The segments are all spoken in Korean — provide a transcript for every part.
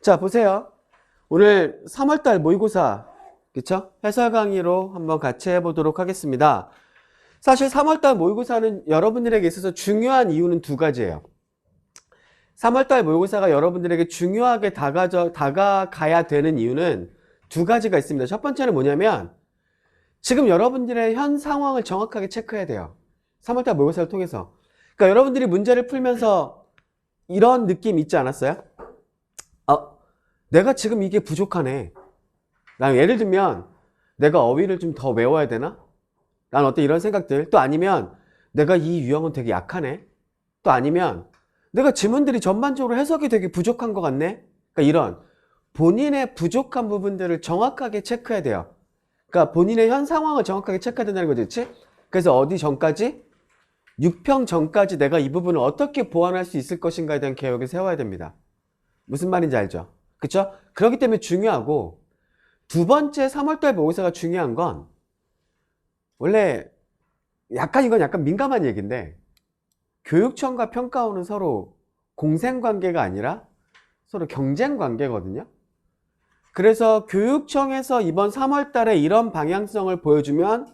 자, 보세요. 오늘 3월달 모의고사, 그쵸? 해설 강의로 한번 같이 해보도록 하겠습니다. 사실 3월달 모의고사는 여러분들에게 있어서 중요한 이유는 두 가지예요. 3월달 모의고사가 여러분들에게 중요하게 다가가야 되는 이유는 두 가지가 있습니다. 첫 번째는 뭐냐면 지금 여러분들의 현 상황을 정확하게 체크해야 돼요. 3월달 모의고사를 통해서. 그러니까 여러분들이 문제를 풀면서 이런 느낌 있지 않았어요? 내가 지금 이게 부족하네. 난 예를 들면 내가 어휘를 좀 더 외워야 되나? 난 어때 이런 생각들. 또 아니면 내가 이 유형은 되게 약하네. 또 아니면 내가 지문들이 전반적으로 해석이 되게 부족한 것 같네. 그러니까 이런 본인의 부족한 부분들을 정확하게 체크해야 돼요. 그러니까 본인의 현 상황을 정확하게 체크해야 된다는 거지, 그치? 그래서 어디 전까지? 6평 전까지 내가 이 부분을 어떻게 보완할 수 있을 것인가에 대한 계획을 세워야 됩니다. 무슨 말인지 알죠? 그쵸? 그렇기 때문에 중요하고, 두 번째 3월달 모의고사가 중요한 건 원래 이건 약간 민감한 얘기인데 교육청과 평가원은 서로 공생관계가 아니라 서로 경쟁관계거든요. 그래서 교육청에서 이번 3월달에 이런 방향성을 보여주면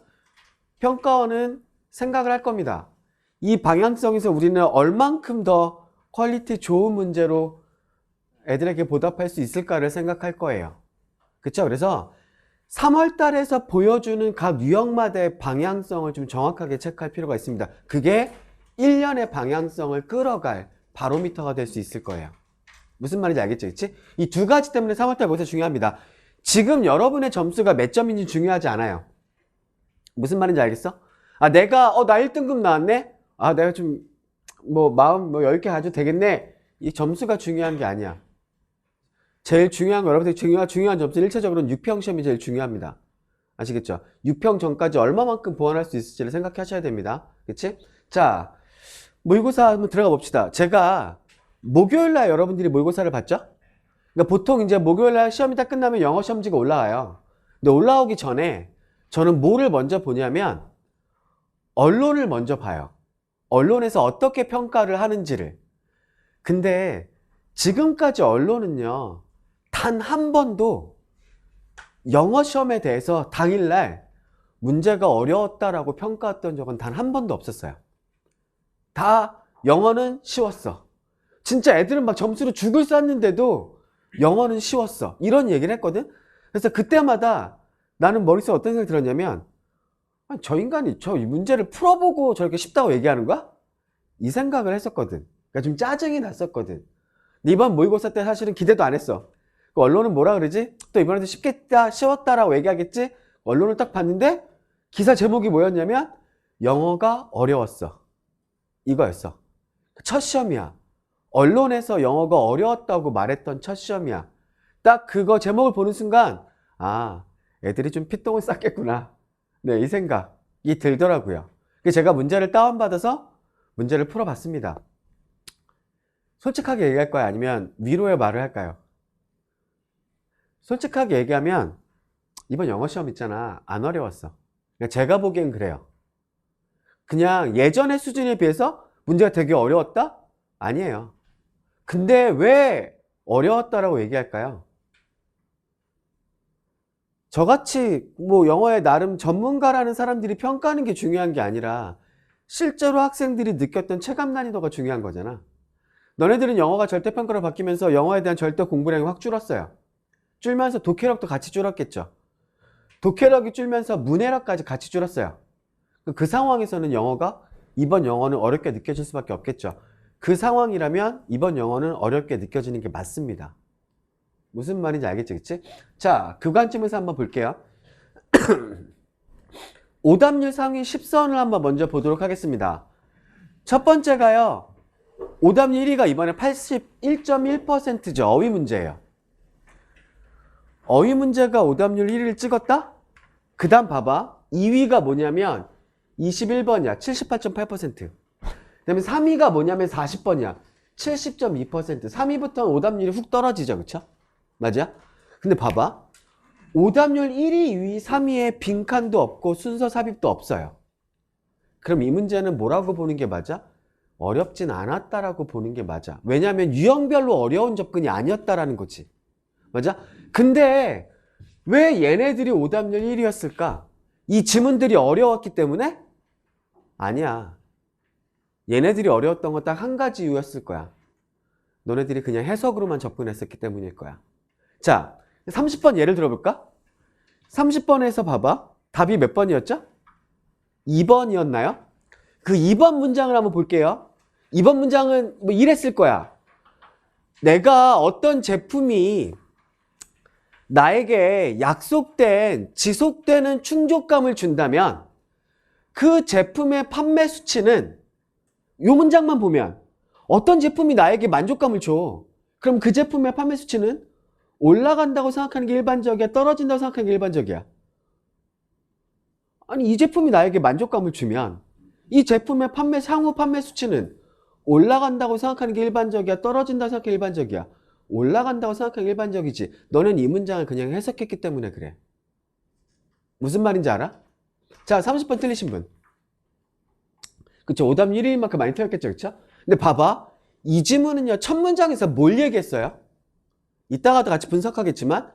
평가원은 생각을 할 겁니다. 이 방향성에서 우리는 얼만큼 더 퀄리티 좋은 문제로 애들에게 보답할 수 있을까를 생각할 거예요. 그쵸? 그래서 3월 달에서 보여주는 각 유형마다의 방향성을 좀 정확하게 체크할 필요가 있습니다. 그게 1년의 방향성을 끌어갈 바로미터가 될 수 있을 거예요. 무슨 말인지 알겠죠? 그치? 이 두 가지 때문에 3월 달 모의고사 중요합니다. 지금 여러분의 점수가 몇 점인지 중요하지 않아요. 무슨 말인지 알겠어? 내가 나 1등급 나왔네? 내가 좀 마음 10개 가져도 되겠네? 이 점수가 중요한 게 아니야. 제일 중요한 거, 여러분들이 중요한 점수는 1차적으로는 6평 시험이 제일 중요합니다. 아시겠죠? 6평 전까지 얼마만큼 보완할 수 있을지를 생각해 하셔야 됩니다. 그치? 자, 모의고사 한번 들어가 봅시다. 제가 목요일날 여러분들이 모의고사를 봤죠? 그러니까 보통 이제 목요일날 시험이 다 끝나면 영어 시험지가 올라와요. 근데 올라오기 전에 저는 뭐를 먼저 보냐면 언론을 먼저 봐요. 언론에서 어떻게 평가를 하는지를. 근데 지금까지 언론은요, 단 한 번도 영어 시험에 대해서 당일날 문제가 어려웠다라고 평가했던 적은 단 한 번도 없었어요. 다 영어는 쉬웠어. 진짜 애들은 막 점수로 죽을 쌌는데도 영어는 쉬웠어. 이런 얘기를 했거든. 그래서 그때마다 나는 머릿속에 어떤 생각이 들었냐면 저 인간이 이 문제를 풀어보고 저렇게 쉽다고 얘기하는 거야? 이 생각을 했었거든. 그러니까 좀 짜증이 났었거든. 이번 모의고사 때 사실은 기대도 안 했어. 언론은 뭐라 그러지? 또 이번에도 쉽겠다, 쉬웠다라고 얘기하겠지? 언론을 딱 봤는데 기사 제목이 뭐였냐면 영어가 어려웠어. 이거였어. 첫 시험이야. 언론에서 영어가 어려웠다고 말했던 첫 시험이야. 딱 그거 제목을 보는 순간 애들이 좀 피똥을 쌌겠구나. 네, 이 생각이 들더라고요. 그래서 제가 문제를 다운받아서 문제를 풀어봤습니다. 솔직하게 얘기할 거야? 아니면 위로의 말을 할까요? 솔직하게 얘기하면 이번 영어 시험 있잖아. 안 어려웠어. 그러니까 제가 보기엔 그래요. 그냥 예전의 수준에 비해서 문제가 되게 어려웠다? 아니에요. 근데 왜 어려웠다라고 얘기할까요? 저같이 영어에 나름 전문가라는 사람들이 평가하는 게 중요한 게 아니라 실제로 학생들이 느꼈던 체감 난이도가 중요한 거잖아. 너네들은 영어가 절대평가로 바뀌면서 영어에 대한 절대 공부량이 확 줄었어요. 줄면서 독해력도 같이 줄었겠죠. 독해력이 줄면서 문해력까지 같이 줄었어요. 그 상황에서는 이번 영어는 어렵게 느껴질 수밖에 없겠죠. 그 상황이라면 이번 영어는 어렵게 느껴지는 게 맞습니다. 무슨 말인지 알겠죠? 그치? 자, 그 관점에서 한번 볼게요. 오답률 상위 10선을 한번 먼저 보도록 하겠습니다. 첫 번째가요. 오답률 1위가 이번에 81.1%죠. 어휘 문제예요. 어휘 문제가 오답률 1위를 찍었다? 그 다음 봐봐. 2위가 뭐냐면 21번이야. 78.8%. 그 다음에 3위가 뭐냐면 40번이야. 70.2%. 3위부터는 오답률이 훅 떨어지죠. 그쵸? 맞아? 근데 봐봐. 오답률 1위, 2위, 3위에 빈칸도 없고 순서 삽입도 없어요. 그럼 이 문제는 뭐라고 보는 게 맞아? 어렵진 않았다라고 보는 게 맞아. 왜냐하면 유형별로 어려운 접근이 아니었다라는 거지. 맞아? 근데 왜 얘네들이 오답률 1위였을까? 이 지문들이 어려웠기 때문에? 아니야. 얘네들이 어려웠던 건 딱 한 가지 이유였을 거야. 너네들이 그냥 해석으로만 접근했었기 때문일 거야. 자, 30번 예를 들어볼까? 30번에서 봐봐. 답이 몇 번이었죠? 2번이었나요? 그 2번 문장을 한번 볼게요. 2번 문장은 뭐 이랬을 거야. 내가 어떤 제품이 나에게 약속된, 지속되는 충족감을 준다면 그 제품의 판매 수치는 이 문장만 보면 어떤 제품이 나에게 만족감을 줘. 그럼 그 제품의 판매 수치는 올라간다고 생각하는 게 일반적이야? 떨어진다고 생각하는 게 일반적이야? 아니, 이 제품이 나에게 만족감을 주면 이 제품의 향후 판매 수치는 올라간다고 생각하는 게 일반적이야? 떨어진다고 생각하는 게 일반적이야? 올라간다고 생각하는 게 일반적이지. 너는 이 문장을 그냥 해석했기 때문에 그래. 무슨 말인지 알아? 자, 30번 틀리신 분. 그쵸? 오답 1위인 만큼 많이 틀렸겠죠? 그쵸? 근데 봐봐. 이 지문은요, 첫 문장에서 뭘 얘기했어요? 이따가도 같이 분석하겠지만,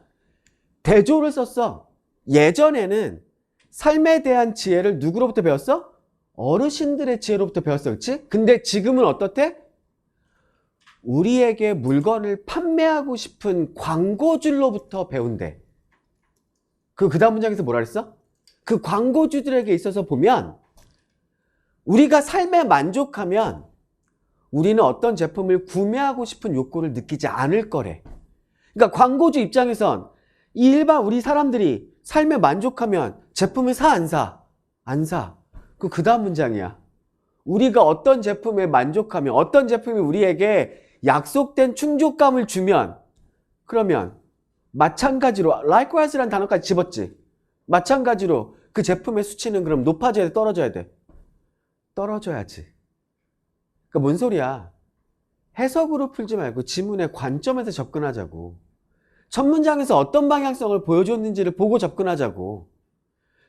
대조를 썼어. 예전에는 삶에 대한 지혜를 누구로부터 배웠어? 어르신들의 지혜로부터 배웠어. 그치? 근데 지금은 어떻대? 우리에게 물건을 판매하고 싶은 광고주로부터 배운대. 그 다음 문장에서 뭐라 그랬어? 그 광고주들에게 있어서 보면 우리가 삶에 만족하면 우리는 어떤 제품을 구매하고 싶은 욕구를 느끼지 않을 거래. 그러니까 광고주 입장에선 이 일반 우리 사람들이 삶에 만족하면 제품을 사, 안 사? 안 사. 그 다음 문장이야. 우리가 어떤 제품에 만족하면, 어떤 제품이 우리에게 약속된 충족감을 주면, 그러면 마찬가지로 likewise라는 단어까지 집었지. 마찬가지로 그 제품의 수치는 그럼 높아져야 돼, 떨어져야 돼? 떨어져야지. 그러니까 뭔 소리야? 해석으로 풀지 말고 지문의 관점에서 접근하자고. 첫 문장에서 어떤 방향성을 보여줬는지를 보고 접근하자고.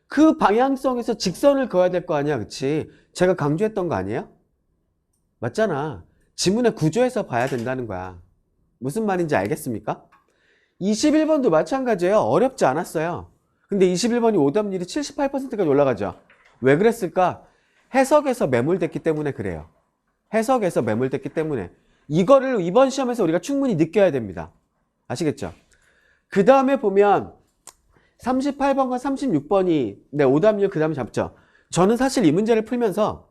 그 방향성에서 직선을 그어야 될 거 아니야, 그치? 제가 강조했던 거 아니에요? 맞잖아. 지문의 구조에서 봐야 된다는 거야. 무슨 말인지 알겠습니까? 21번도 마찬가지예요. 어렵지 않았어요. 근데 21번이 오답률이 78%까지 올라가죠. 왜 그랬을까? 해석에서 매몰됐기 때문에 그래요. 해석에서 매몰됐기 때문에. 이거를 이번 시험에서 우리가 충분히 느껴야 됩니다. 아시겠죠? 그 다음에 보면 38번과 36번이 네, 오답률 그 다음에 잡죠. 저는 사실 이 문제를 풀면서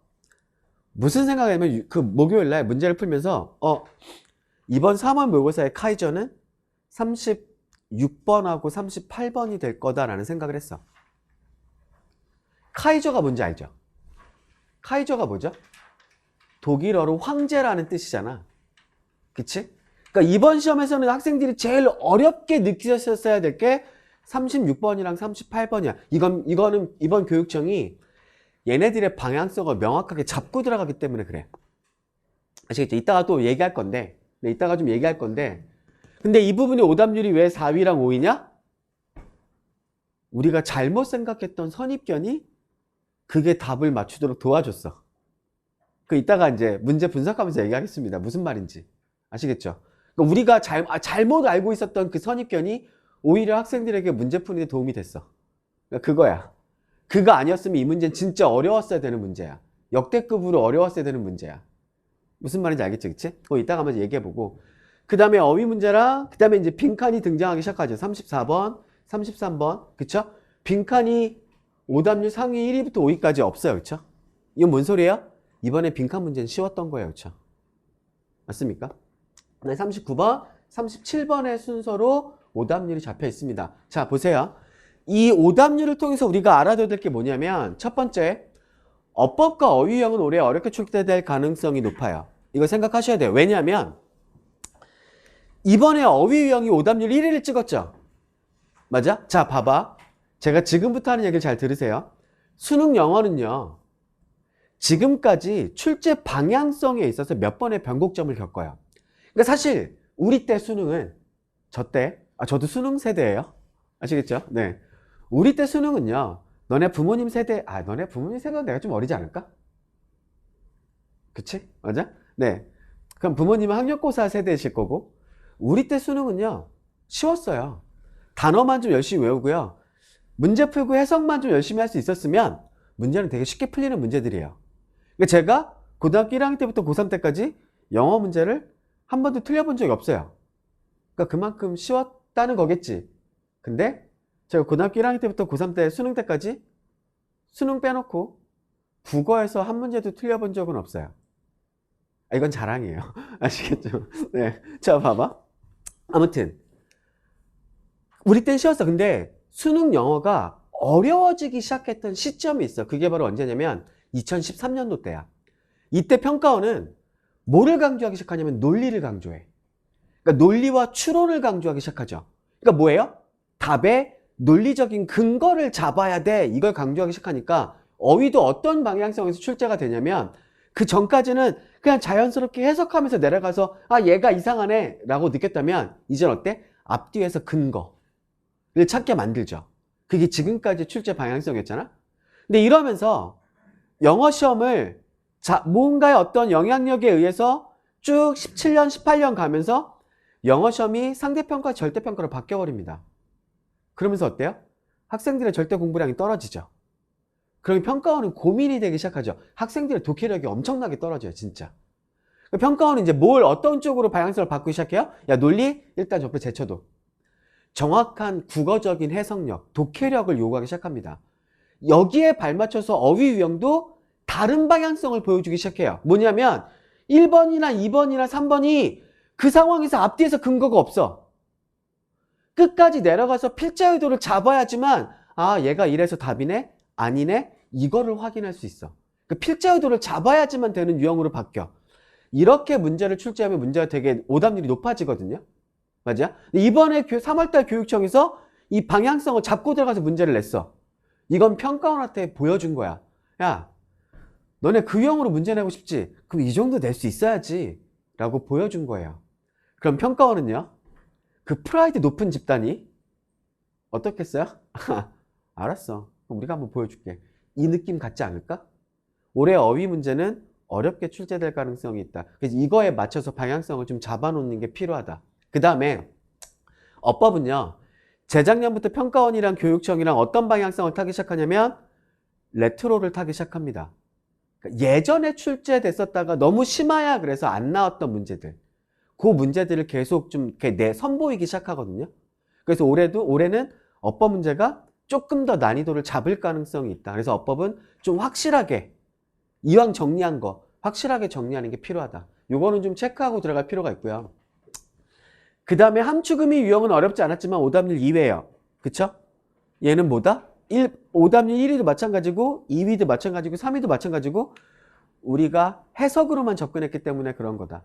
무슨 생각을 하냐면 그 목요일날 문제를 풀면서 이번 3월 모의고사의 카이저는 36번하고 38번이 될 거다라는 생각을 했어. 카이저가 뭔지 알죠? 카이저가 뭐죠? 독일어로 황제라는 뜻이잖아. 그치? 그러니까 이번 시험에서는 학생들이 제일 어렵게 느끼셨어야 될 게 36번이랑 38번이야. 이거는 이번 교육청이 얘네들의 방향성을 명확하게 잡고 들어가기 때문에 그래. 아시겠죠? 이따가 또 얘기할 건데, 네, 이따가 좀 얘기할 건데, 근데 이 부분이 오답률이 왜 4위랑 5위냐? 우리가 잘못 생각했던 선입견이 그게 답을 맞추도록 도와줬어. 그 이따가 이제 문제 분석하면서 얘기하겠습니다. 무슨 말인지. 아시겠죠? 그러니까 우리가 잘못 알고 있었던 그 선입견이 오히려 학생들에게 문제 푸는 데 도움이 됐어. 그러니까 그거야. 그거 아니었으면 이 문제는 진짜 어려웠어야 되는 문제야. 역대급으로 어려웠어야 되는 문제야. 무슨 말인지 알겠죠? 그치? 그거 이따가 한번 얘기해보고. 그 다음에 어휘 문제랑, 그 다음에 이제 빈칸이 등장하기 시작하죠. 34번, 33번. 그쵸? 빈칸이 오답률 상위 1위부터 5위까지 없어요. 그쵸? 이건 뭔 소리예요? 이번에 빈칸 문제는 쉬웠던 거예요. 그쵸? 맞습니까? 네, 39번, 37번의 순서로 오답률이 잡혀 있습니다. 자, 보세요. 이 오답률을 통해서 우리가 알아둬야 될 게 뭐냐면 첫 번째, 어법과 어휘 유형은 올해 어렵게 출제될 가능성이 높아요. 이거 생각하셔야 돼요. 왜냐하면 이번에 어휘 유형이 오답률 1위를 찍었죠. 맞아? 자, 봐봐. 제가 지금부터 하는 얘기를 잘 들으세요. 수능 영어는요. 지금까지 출제 방향성에 있어서 몇 번의 변곡점을 겪어요. 그러니까 사실 우리 때 수능은 저도 수능 세대예요. 아시겠죠? 네. 우리 때 수능은요. 너네 부모님 세대보다 내가 좀 어리지 않을까? 그치? 맞아? 네. 그럼 부모님은 학력고사 세대이실 거고 우리 때 수능은요. 쉬웠어요. 단어만 좀 열심히 외우고요. 문제 풀고 해석만 좀 열심히 할 수 있었으면 문제는 되게 쉽게 풀리는 문제들이에요. 그러니까 제가 고등학교 1학년 때부터 고3 때까지 영어 문제를 한 번도 틀려본 적이 없어요. 그러니까 그만큼 쉬웠다는 거겠지. 근데 제가 고등학교 1학년 때부터 고3 때 수능 때까지 수능 빼놓고 국어에서 한 문제도 틀려본 적은 없어요. 이건 자랑이에요. 아시겠죠? 네. 자, 봐봐. 아무튼 우리 땐 쉬웠어. 근데 수능 영어가 어려워지기 시작했던 시점이 있어. 그게 바로 언제냐면 2013년도 때야. 이때 평가원은 뭐를 강조하기 시작하냐면 논리를 강조해. 그러니까 논리와 추론을 강조하기 시작하죠. 그러니까 뭐예요? 답의 논리적인 근거를 잡아야 돼. 이걸 강조하기 시작하니까 어휘도 어떤 방향성에서 출제가 되냐면 그 전까지는 그냥 자연스럽게 해석하면서 내려가서 아 얘가 이상하네 라고 느꼈다면 이젠 어때? 앞뒤에서 근거를 찾게 만들죠. 그게 지금까지 출제 방향성이었잖아. 근데 이러면서 영어 시험을 뭔가의 어떤 영향력에 의해서 쭉 17년, 18년 가면서 영어 시험이 상대평가, 절대평가로 바뀌어버립니다. 그러면서 어때요? 학생들의 절대 공부량이 떨어지죠. 그럼 평가원은 고민이 되기 시작하죠. 학생들의 독해력이 엄청나게 떨어져요, 진짜. 평가원은 이제 어떤 쪽으로 방향성을 바꾸기 시작해요? 야, 논리? 일단 옆에 제쳐도. 정확한 국어적인 해석력, 독해력을 요구하기 시작합니다. 여기에 발맞춰서 어휘 유형도 다른 방향성을 보여주기 시작해요. 뭐냐면 1번이나 2번이나 3번이 그 상황에서 앞뒤에서 근거가 없어. 끝까지 내려가서 필자 의도를 잡아야지만 아 얘가 이래서 답이네? 아니네? 이거를 확인할 수 있어. 그 필자 의도를 잡아야지만 되는 유형으로 바뀌어. 이렇게 문제를 출제하면 문제가 되게 오답률이 높아지거든요. 맞아? 이번에 3월달 교육청에서 이 방향성을 잡고 들어가서 문제를 냈어. 이건 평가원한테 보여준 거야. 야, 너네 그 유형으로 문제 내고 싶지? 그럼 이 정도 낼 수 있어야지. 라고 보여준 거예요. 그럼 평가원은요? 그 프라이드 높은 집단이 어떻겠어요? 알았어. 그럼 우리가 한번 보여줄게. 이 느낌 같지 않을까? 올해 어휘 문제는 어렵게 출제될 가능성이 있다. 그래서 이거에 맞춰서 방향성을 좀 잡아놓는 게 필요하다. 그 다음에 어법은요. 재작년부터 평가원이랑 교육청이랑 어떤 방향성을 타기 시작하냐면 레트로를 타기 시작합니다. 그러니까 예전에 출제됐었다가 너무 심하야 그래서 안 나왔던 문제들. 그 문제들을 계속 좀 이렇게 선보이기 시작하거든요. 그래서 올해는 어법 문제가 조금 더 난이도를 잡을 가능성이 있다. 그래서 어법은 좀 확실하게 이왕 정리한 거 확실하게 정리하는 게 필요하다. 요거는 좀 체크하고 들어갈 필요가 있고요. 그 다음에 함축음이 유형은 어렵지 않았지만 오답률 2회예요. 그쵸? 얘는 뭐다? 오답률 1위도 마찬가지고 2위도 마찬가지고 3위도 마찬가지고 우리가 해석으로만 접근했기 때문에 그런 거다.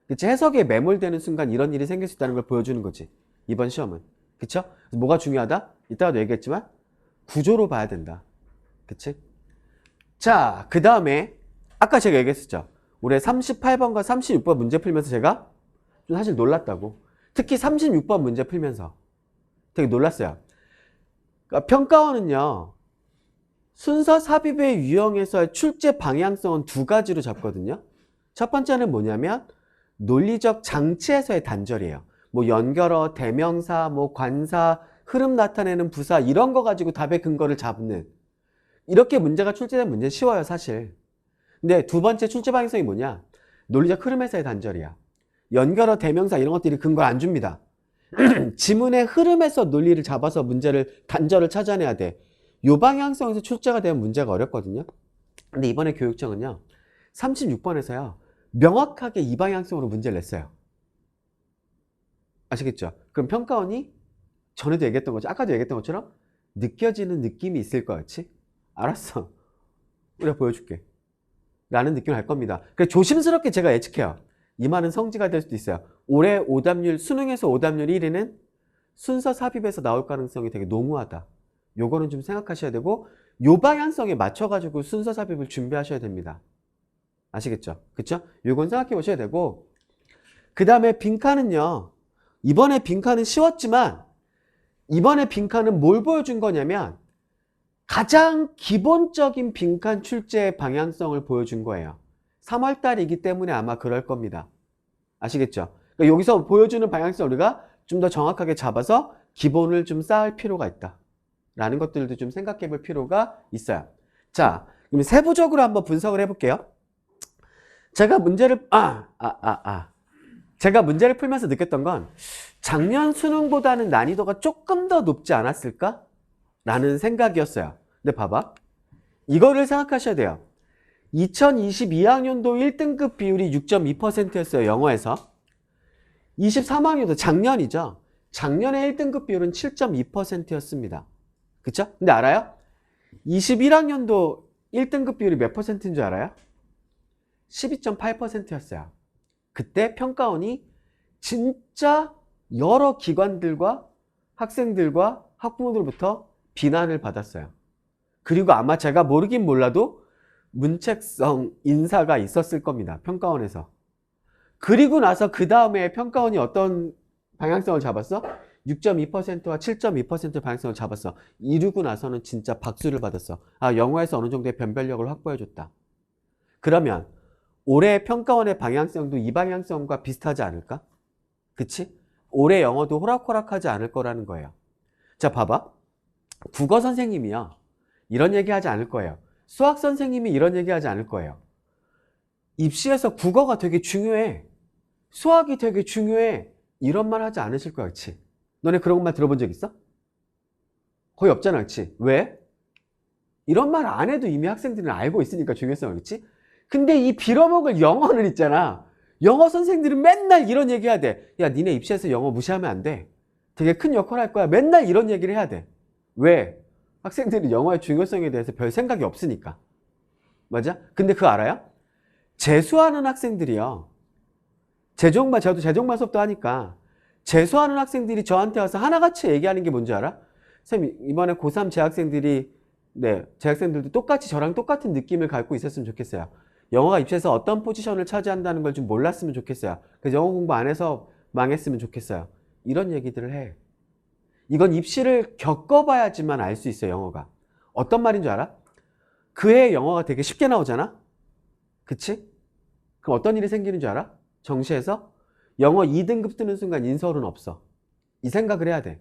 그치? 해석에 매몰되는 순간 이런 일이 생길 수 있다는 걸 보여주는 거지. 이번 시험은. 그쵸? 뭐가 중요하다? 이따가도 얘기했지만 구조로 봐야 된다. 그치? 자, 그 다음에 아까 제가 얘기했었죠. 올해 38번과 36번 문제 풀면서 제가 좀 사실 놀랐다고. 특히 36번 문제 풀면서 되게 놀랐어요. 그러니까 평가원은요. 순서 삽입의 유형에서의 출제 방향성은 두 가지로 잡거든요. 첫 번째는 뭐냐면 논리적 장치에서의 단절이에요. 뭐 연결어, 대명사, 뭐 관사, 흐름 나타내는 부사 이런 거 가지고 답의 근거를 잡는 이렇게 문제가 출제된 문제는 쉬워요 사실. 근데 두 번째 출제 방향성이 뭐냐? 논리적 흐름에서의 단절이야. 연결어, 대명사 이런 것들이 근거를 안 줍니다. 지문의 흐름에서 논리를 잡아서 단절을 찾아내야 돼. 요 방향성에서 출제가 되면 문제가 어렵거든요. 근데 이번에 교육청은요. 36번에서요. 명확하게 이 방향성으로 문제를 냈어요. 아시겠죠? 그럼 평가원이 전에도 얘기했던 거죠. 아까도 얘기했던 것처럼 느껴지는 느낌이 있을 거였지? 알았어. 우리가 보여줄게. 라는 느낌을 할 겁니다. 그래서 조심스럽게 제가 예측해요. 이 말은 성지가 될 수도 있어요. 올해 수능에서 오답률 1위는 순서 삽입에서 나올 가능성이 되게 농후하다. 요거는 좀 생각하셔야 되고 요 방향성에 맞춰가지고 순서 삽입을 준비하셔야 됩니다. 아시겠죠? 그쵸? 요건 생각해 보셔야 되고 그 다음에 빈칸은요. 이번에 빈칸은 쉬웠지만 이번에 빈칸은 뭘 보여준 거냐면 가장 기본적인 빈칸 출제의 방향성을 보여준 거예요. 3월달이기 때문에 아마 그럴 겁니다. 아시겠죠? 그러니까 여기서 보여주는 방향성 우리가 좀 더 정확하게 잡아서 기본을 좀 쌓을 필요가 있다. 라는 것들도 좀 생각해 볼 필요가 있어요. 자, 그럼 세부적으로 한번 분석을 해볼게요. 제가 문제를, 제가 문제를 풀면서 느꼈던 건 작년 수능보다는 난이도가 조금 더 높지 않았을까? 라는 생각이었어요. 근데 봐봐. 이거를 생각하셔야 돼요. 2022학년도 1등급 비율이 6.2%였어요. 영어에서. 23학년도 작년이죠. 작년에 1등급 비율은 7.2%였습니다. 그쵸? 근데 알아요? 21학년도 1등급 비율이 몇 퍼센트인 줄 알아요? 12.8%였어요. 그때 평가원이 진짜 여러 기관들과 학생들과 학부모들로부터 비난을 받았어요. 그리고 아마 제가 모르긴 몰라도 문책성 인사가 있었을 겁니다. 평가원에서. 그리고 나서 그 다음에 평가원이 어떤 방향성을 잡았어? 6.2%와 7.2% 방향성을 잡았어. 이루고 나서는 진짜 박수를 받았어. 아, 영어에서 어느 정도의 변별력을 확보해줬다. 그러면 올해 평가원의 방향성도 이 방향성과 비슷하지 않을까? 그치? 올해 영어도 호락호락하지 않을 거라는 거예요. 자, 봐봐. 국어 선생님이요. 이런 얘기 하지 않을 거예요. 수학 선생님이 이런 얘기 하지 않을 거예요. 입시에서 국어가 되게 중요해. 수학이 되게 중요해. 이런 말 하지 않으실 거야, 그치? 너네 그런 말 들어본 적 있어? 거의 없잖아, 그치? 왜? 이런 말 안 해도 이미 학생들은 알고 있으니까 중요성을, 그치? 근데 이 빌어먹을 영어는 있잖아. 영어 선생들은 맨날 이런 얘기 해야 돼. 야, 니네 입시에서 영어 무시하면 안 돼. 되게 큰 역할 할 거야. 맨날 이런 얘기를 해야 돼. 왜? 학생들이 영어의 중요성에 대해서 별 생각이 없으니까. 맞아? 근데 그거 알아요? 재수하는 학생들이요. 저도 재종말 수업도 하니까 재수하는 학생들이 저한테 와서 하나같이 얘기하는 게 뭔지 알아? 선생님, 이번에 고3 재학생들이, 네, 재학생들도 똑같이 저랑 똑같은 느낌을 갖고 있었으면 좋겠어요. 영어가 입시에서 어떤 포지션을 차지한다는 걸 좀 몰랐으면 좋겠어요. 그래서 영어 공부 안 해서 망했으면 좋겠어요. 이런 얘기들을 해. 이건 입시를 겪어봐야지만 알 수 있어요, 영어가. 어떤 말인 줄 알아? 그 해 영어가 되게 쉽게 나오잖아? 그치? 그럼 어떤 일이 생기는 줄 알아? 정시에서? 영어 2등급 뜨는 순간 인서울은 없어. 이 생각을 해야 돼.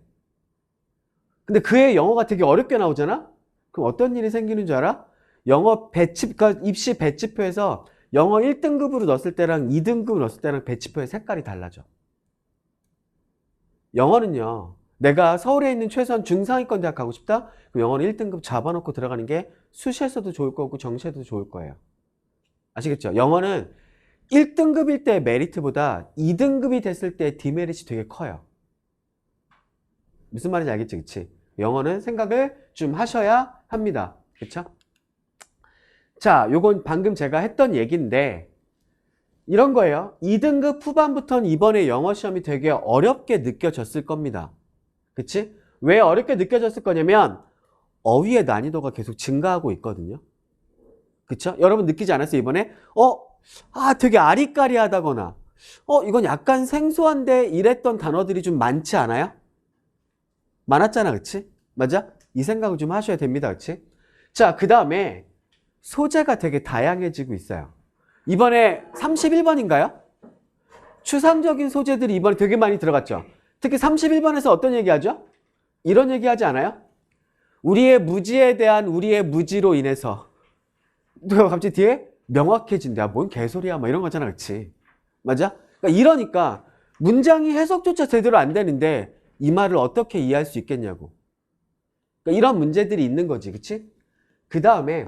근데 그 해 영어가 되게 어렵게 나오잖아? 그럼 어떤 일이 생기는 줄 알아? 영어 배치, 그러니까 입시 배치표에서 영어 1등급으로 넣었을 때랑 2등급으로 넣었을 때랑 배치표의 색깔이 달라져. 영어는요, 내가 서울에 있는 최소한 중상위권 대학 가고 싶다? 그럼 영어는 1등급 잡아놓고 들어가는 게 수시에서도 좋을 거고 정시에도 좋을 거예요. 아시겠죠? 영어는 1등급일 때 메리트보다 2등급이 됐을 때 디메리트이 되게 커요. 무슨 말인지 알겠지? 그치? 영어는 생각을 좀 하셔야 합니다. 그쵸? 자, 요건 방금 제가 했던 얘기인데 이런 거예요. 2등급 후반부터는 이번에 영어 시험이 되게 어렵게 느껴졌을 겁니다. 그치? 왜 어렵게 느껴졌을 거냐면 어휘의 난이도가 계속 증가하고 있거든요. 그쵸? 여러분 느끼지 않았어요? 이번에? 되게 아리까리하다거나 이건 약간 생소한데 이랬던 단어들이 좀 많지 않아요? 많았잖아, 그치? 맞아? 이 생각을 좀 하셔야 됩니다, 그치? 자, 그 다음에 소재가 되게 다양해지고 있어요. 이번에 31번인가요? 추상적인 소재들이 이번에 되게 많이 들어갔죠. 특히 31번에서 어떤 얘기 하죠? 이런 얘기 하지 않아요? 우리의 무지에 대한 우리의 무지로 인해서 또 갑자기 뒤에 명확해진다. 뭔 개소리야, 뭐 이런 거잖아, 그치? 맞아? 그러니까 이러니까 문장이 해석조차 제대로 안 되는데 이 말을 어떻게 이해할 수 있겠냐고. 그러니까 이런 문제들이 있는 거지, 그치? 그 다음에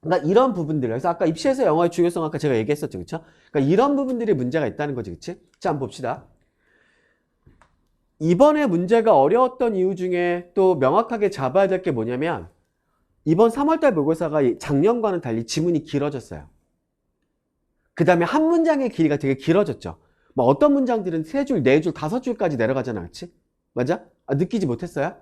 그러니까 이런 부분들, 그래서 아까 입시에서 영어의 중요성 아까 제가 얘기했었죠, 그쵸? 그러니까 이런 부분들이 문제가 있다는 거지, 그치? 자, 한번 봅시다. 이번에 문제가 어려웠던 이유 중에 또 명확하게 잡아야 될 게 뭐냐면 이번 3월달 모의고사가 작년과는 달리 지문이 길어졌어요. 그 다음에 한 문장의 길이가 되게 길어졌죠. 뭐 어떤 문장들은 3줄, 4줄, 5줄까지 내려가잖아, 그치? 맞아? 느끼지 못했어요?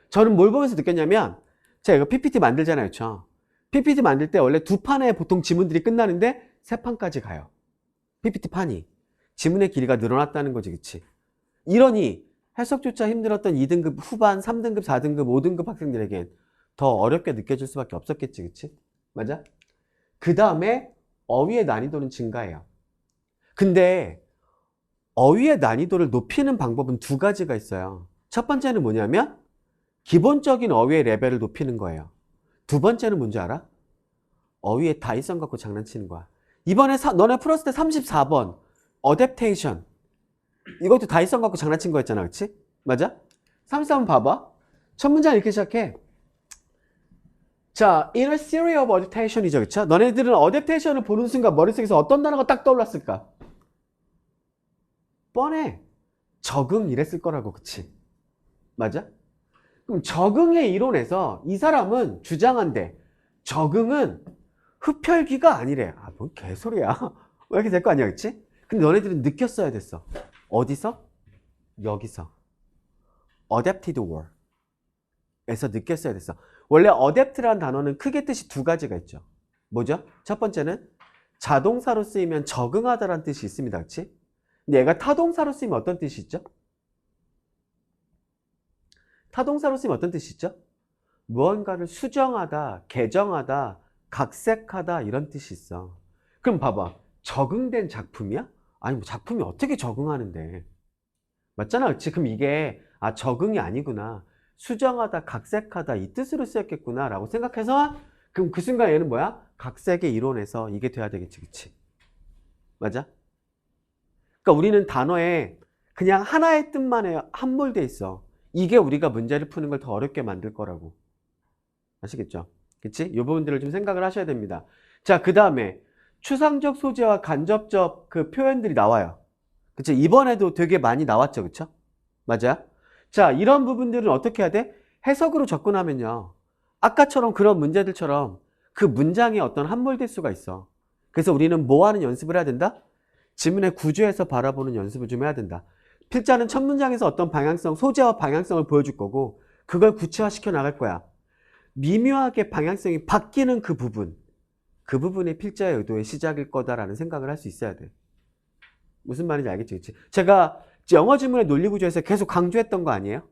저는 뭘 보면서 느꼈냐면 제가 이거 PPT 만들잖아요, 그쵸? PPT 만들 때 원래 2판에 보통 지문들이 끝나는데 3판까지 가요. PPT 판이. 지문의 길이가 늘어났다는 거지, 그치? 이러니 해석조차 힘들었던 2등급 후반, 3등급, 4등급, 5등급 학생들에겐 더 어렵게 느껴질 수밖에 없었겠지, 그치? 맞아? 그 다음에 어휘의 난이도는 증가해요. 근데 어휘의 난이도를 높이는 방법은 두 가지가 있어요. 첫 번째는 뭐냐면 기본적인 어휘의 레벨을 높이는 거예요. 두 번째는 뭔지 알아? 어휘의 다이성 갖고 장난치는 거야. 이번에 너네 풀었을 때 34번 어댑테이션, 이것도 다이성 갖고 장난친 거였잖아. 그치? 맞아? 33번 봐봐. 첫 문장 이렇게 시작해. 자, in a series of adaptation이죠. 그쵸? 너네들은 adaptation을 보는 순간 머릿속에서 어떤 단어가 딱 떠올랐을까? 뻔해. 적응 이랬을 거라고. 그치? 맞아? 그럼 적응의 이론에서 이 사람은 주장한대. 적응은 흡혈귀가 아니래. 아, 뭔 개소리야. 왜 이렇게 될 거 아니야. 그치? 근데 너네들은 느꼈어야 됐어. 어디서? 여기서. adapted word. 에서 느꼈어야 됐어. 원래 adapt라는 단어는 크게 뜻이 두 가지가 있죠. 뭐죠? 첫 번째는 자동사로 쓰이면 적응하다라는 뜻이 있습니다. 그치? 근데 얘가 타동사로 쓰이면 어떤 뜻이 있죠? 타동사로 쓰이면 어떤 뜻이 있죠? 무언가를 수정하다, 개정하다, 각색하다 이런 뜻이 있어. 그럼 봐봐. 적응된 작품이야? 아니 뭐 작품이 어떻게 적응하는데? 맞잖아. 그치? 그럼 이게 적응이 아니구나. 수정하다, 각색하다 이 뜻으로 쓰였겠구나 라고 생각해서 그럼 그 순간 얘는 뭐야? 각색의 이론에서 이게 돼야 되겠지. 그치? 맞아? 그러니까 우리는 단어에 그냥 하나의 뜻만 함몰돼 있어. 이게 우리가 문제를 푸는 걸 더 어렵게 만들 거라고. 아시겠죠? 그치? 이 부분들을 좀 생각을 하셔야 됩니다. 자, 그 다음에 추상적 소재와 간접적 그 표현들이 나와요. 그치? 이번에도 되게 많이 나왔죠. 그쵸? 맞아요? 자, 이런 부분들은 어떻게 해야 돼? 해석으로 접근하면요. 아까처럼 그런 문제들처럼 그 문장에 어떤 함몰될 수가 있어. 그래서 우리는 뭐 하는 연습을 해야 된다? 지문의 구조에서 바라보는 연습을 좀 해야 된다. 필자는 첫 문장에서 어떤 방향성, 소재와 방향성을 보여줄 거고 그걸 구체화시켜 나갈 거야. 미묘하게 방향성이 바뀌는 그 부분이 필자의 의도의 시작일 거다라는 생각을 할 수 있어야 돼. 무슨 말인지 알겠지? 그치? 제가 영어 지문의 논리 구조에서 계속 강조했던 거 아니에요?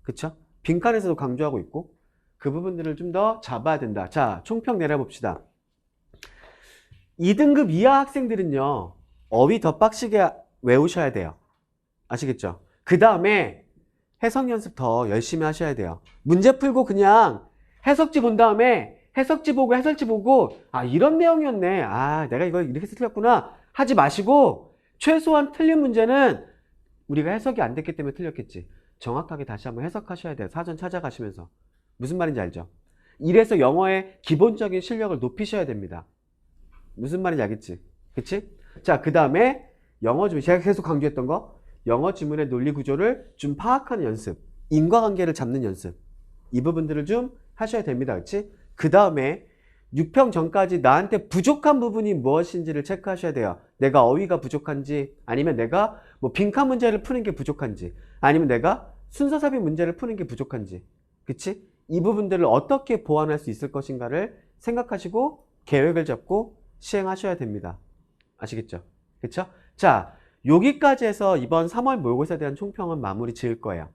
그쵸? 빈칸에서도 강조하고 있고 그 부분들을 좀 더 잡아야 된다. 자, 총평 내려봅시다. 2등급 이하 학생들은요. 어휘 더 빡시게 외우셔야 돼요. 아시겠죠? 그 다음에 해석 연습 더 열심히 하셔야 돼요. 문제 풀고 그냥 해석지 본 다음에 해석지 보고 해설지 보고 이런 내용이었네. 내가 이걸 이렇게 틀렸구나 하지 마시고 최소한 틀린 문제는 우리가 해석이 안 됐기 때문에 틀렸겠지. 정확하게 다시 한번 해석하셔야 돼요. 사전 찾아가시면서. 무슨 말인지 알죠? 이래서 영어의 기본적인 실력을 높이셔야 됩니다. 무슨 말인지 알겠지? 그치? 자, 그 다음에 영어 지문, 제가 계속 강조했던 거 영어 지문의 논리 구조를 좀 파악하는 연습, 인과관계를 잡는 연습, 이 부분들을 좀 하셔야 됩니다. 그치? 그 다음에 6평 전까지 나한테 부족한 부분이 무엇인지를 체크하셔야 돼요. 내가 어휘가 부족한지, 아니면 내가 뭐 빈칸 문제를 푸는 게 부족한지, 아니면 내가 순서삽입 문제를 푸는 게 부족한지. 그치? 이 부분들을 어떻게 보완할 수 있을 것인가를 생각하시고 계획을 잡고 시행하셔야 됩니다. 아시겠죠? 그쵸? 자, 여기까지 해서 이번 3월 모의고사에 대한 총평은 마무리 지을 거예요.